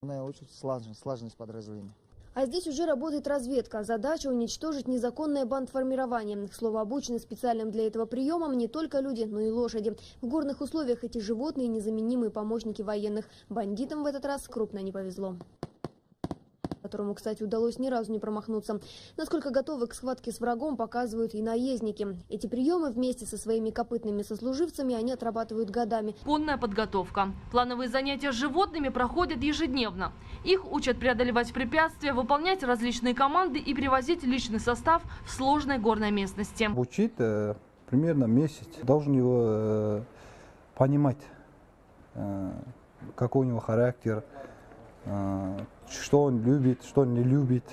Очень слаженность подразделения. А здесь уже работает разведка. Задача уничтожить незаконное бандформирование. К слову, обучены специальным для этого приемом не только люди, но и лошади. В горных условиях эти животные незаменимые помощники военных. Бандитам в этот раз крупно не повезло, которому, кстати, удалось ни разу не промахнуться. Насколько готовы к схватке с врагом, показывают и наездники. Эти приемы вместе со своими копытными сослуживцами они отрабатывают годами. Конная подготовка. Плановые занятия с животными проходят ежедневно. Их учат преодолевать препятствия, выполнять различные команды и привозить личный состав в сложной горной местности. Учить примерно месяц. Должен его понимать, какой у него характер, что он любит, что он не любит.